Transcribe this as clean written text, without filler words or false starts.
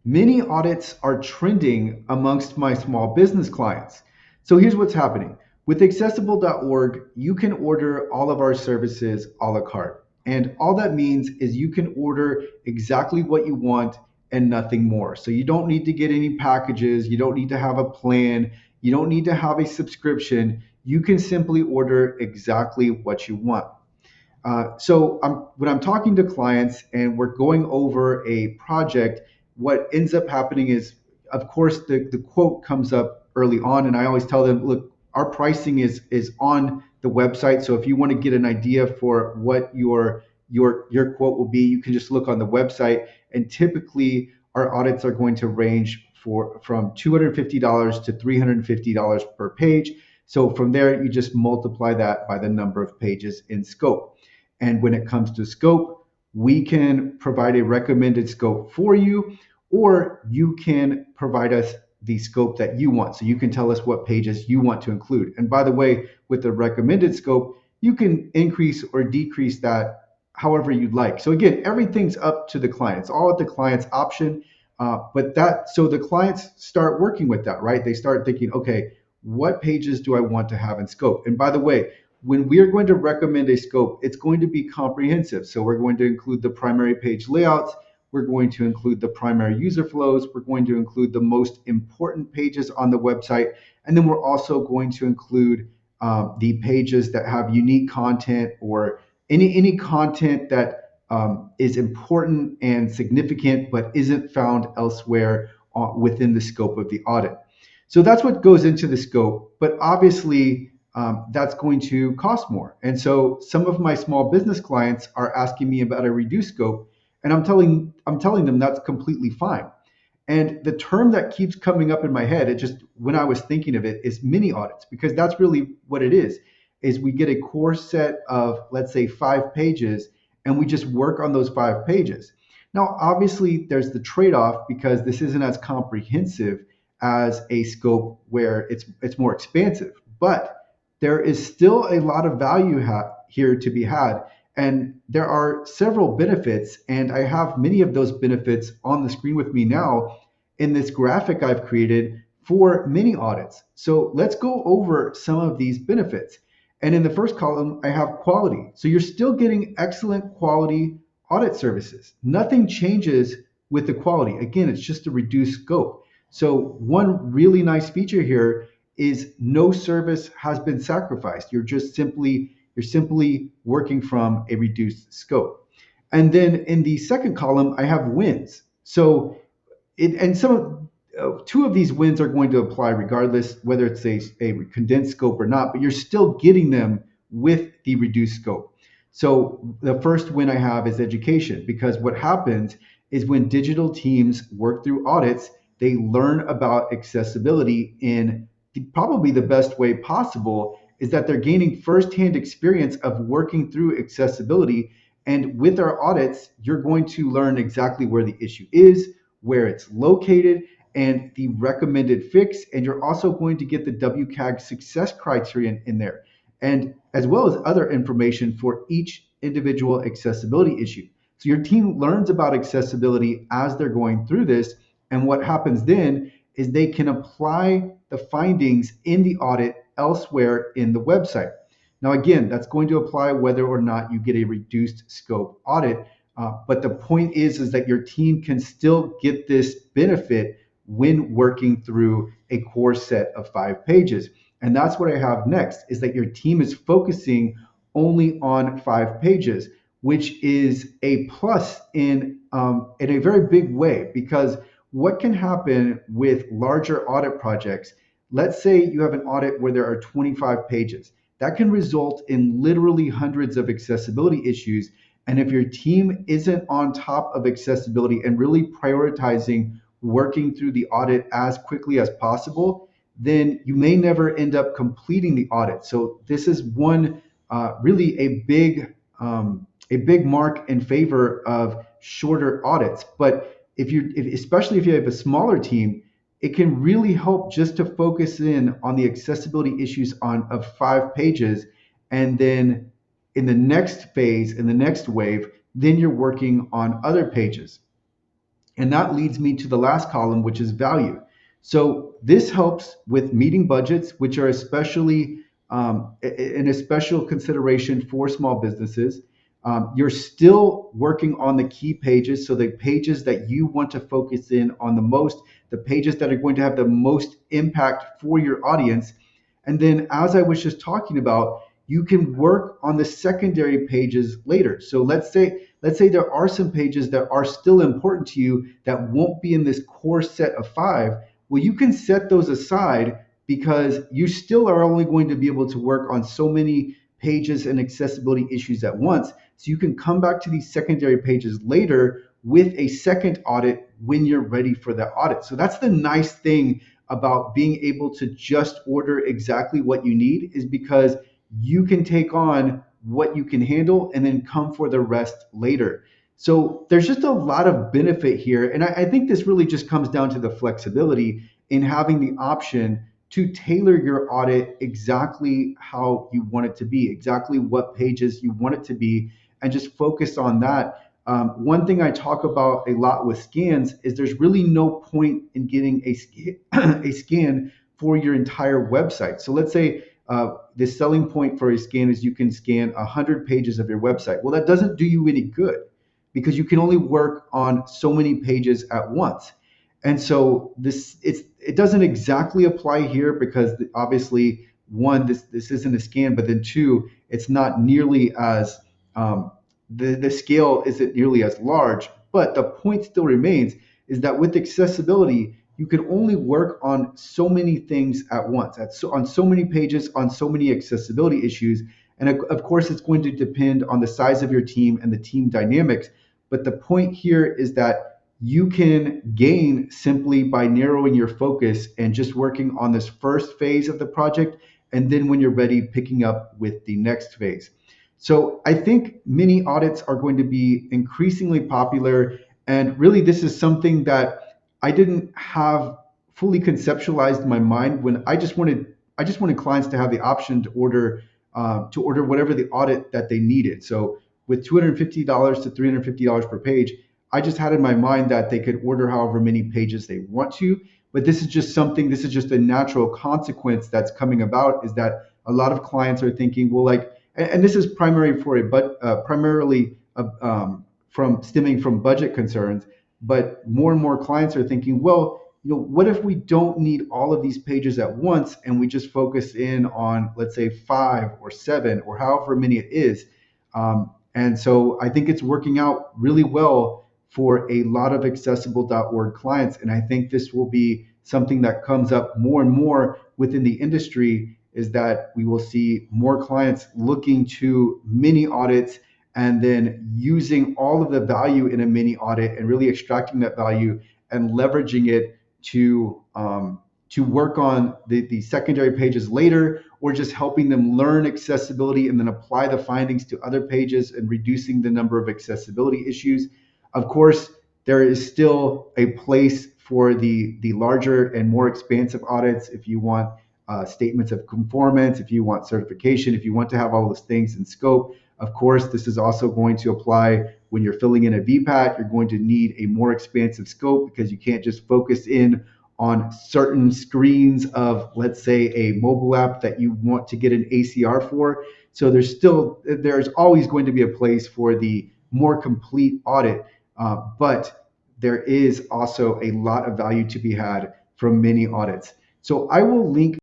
Many audits are trending amongst my small business clients. So here's what's happening. With accessible.org, you can order all of our services a la carte. And all that means is you can order exactly what you want and nothing more. So you don't need to get any packages, you don't need to have a plan, you don't need to have a subscription. You can simply order exactly what you want. When I'm talking to clients and we're going over a project, what ends up happening is, of course, the quote comes up early on, and I always tell them, look, our pricing is on the website. So if you want to get an idea for what your quote will be, you can just look on the website. And typically, our audits are going to range from $250 to $350 per page. So from there, you just multiply that by the number of pages in scope. And when it comes to scope, we can provide a recommended scope for you, or you can provide us the scope that you want. So you can tell us what pages you want to include. And by the way, with the recommended scope, you can increase or decrease that however you'd like. So again, everything's up to the client. It's all at the client's option. So the clients start working with that, right? They start thinking, okay, what pages do I want to have in scope? And by the way, when we are going to recommend a scope, it's going to be comprehensive. So we're going to include the primary page layouts, we're going to include the primary user flows, we're going to include the most important pages on the website, and then we're also going to include the pages that have unique content or any content that is important and significant but isn't found elsewhere within the scope of the audit. So that's what goes into the scope, but obviously that's going to cost more. And so some of my small business clients are asking me about a reduced scope, and I'm telling them that's completely fine. And the term that keeps coming up in my head, it just when I was thinking of it, is mini audits, because that's really what it is we get a core set of, let's say, 5 pages, and we just work on those 5 pages. Now, obviously, there's the trade-off because this isn't as comprehensive as a scope where it's more expansive, but there is still a lot of value here to be had. And there are several benefits, and I have many of those benefits on the screen with me now in this graphic I've created for mini audits. So let's go over some of these benefits. And in the first column, I have quality. So you're still getting excellent quality audit services. Nothing changes with the quality. Again, it's just a reduced scope. So one really nice feature here is no service has been sacrificed. You're simply working from a reduced scope. And then in the second column, I have wins. So it and some two of these wins are going to apply regardless whether it's a condensed scope or not, but you're still getting them with the reduced scope. So the first win I have is education, because what happens is when digital teams work through audits, they learn about accessibility in probably the best way possible, is that they're gaining firsthand experience of working through accessibility. And with our audits, you're going to learn exactly where the issue is, where it's located, and the recommended fix. And you're also going to get the WCAG success criterion in there, and as well as other information for each individual accessibility issue. So your team learns about accessibility as they're going through this. And what happens then is they can apply the findings in the audit elsewhere in the website. Now, again, that's going to apply whether or not you get a reduced scope audit. But the point is that your team can still get this benefit when working through a core set of 5 pages. And that's what I have next, is that your team is focusing only on 5 pages, which is a plus in a very big way, because what can happen with larger audit projects? Let's say you have an audit where there are 25 pages. That can result in literally hundreds of accessibility issues. And if your team isn't on top of accessibility and really prioritizing working through the audit as quickly as possible, then you may never end up completing the audit. So this is one really a big mark in favor of shorter audits. But especially if you have a smaller team, it can really help just to focus in on the accessibility issues of 5 pages, and then in the next phase, in the next wave, then you're working on other pages. And that leads me to the last column, which is value. So this helps with meeting budgets, which are especially an especial consideration for small businesses. You're still working on the key pages, so the pages that you want to focus in on the most, the pages that are going to have the most impact for your audience. And then, as I was just talking about, you can work on the secondary pages later. So let's say there are some pages that are still important to you that won't be in this core set of five. Well, you can set those aside because you still are only going to be able to work on so many pages and accessibility issues at once. So you can come back to these secondary pages later with a second audit when you're ready for that audit. So that's the nice thing about being able to just order exactly what you need, is because you can take on what you can handle and then come for the rest later. So there's just a lot of benefit here. And I think this really just comes down to the flexibility in having the option to tailor your audit exactly how you want it to be, exactly what pages you want it to be, and just focus on that. One thing I talk about a lot with scans is there's really no point in getting a scan for your entire website. So let's say the selling point for a scan is you can scan 100 pages of your website. Well, that doesn't do you any good because you can only work on so many pages at once. And so it doesn't exactly apply here because obviously, one, this isn't a scan, but then two, it's not nearly as the scale isn't nearly as large. But the point still remains is that with accessibility, you can only work on so many things at once, on so many pages, on so many accessibility issues. And of course, it's going to depend on the size of your team and the team dynamics. But the point here is that you can gain simply by narrowing your focus and just working on this first phase of the project. And then when you're ready, picking up with the next phase. So I think mini audits are going to be increasingly popular. And really, this is something that I didn't have fully conceptualized in my mind when I just wanted clients to have the option to order whatever the audit that they needed. So with $250 to $350 per page, I just had in my mind that they could order however many pages they want to. But this is just a natural consequence that's coming about, is that a lot of clients are thinking, well, like, and this is primarily from stemming from budget concerns, but more and more clients are thinking, well, what if we don't need all of these pages at once and we just focus in on, let's say, five or seven or however many it is. And so I think it's working out really well for a lot of accessible.org clients. And I think this will be something that comes up more and more within the industry, is that we will see more clients looking to mini audits and then using all of the value in a mini audit and really extracting that value and leveraging it to work on the secondary pages later, or just helping them learn accessibility and then apply the findings to other pages and reducing the number of accessibility issues. Of course, there is still a place for the larger and more expansive audits if you want statements of conformance, if you want certification, if you want to have all those things in scope. Of course, this is also going to apply when you're filling in a VPAT. You're going to need a more expansive scope because you can't just focus in on certain screens of, let's say, a mobile app that you want to get an ACR for. So there's always going to be a place for the more complete audit, but there is also a lot of value to be had from mini audits. So I will link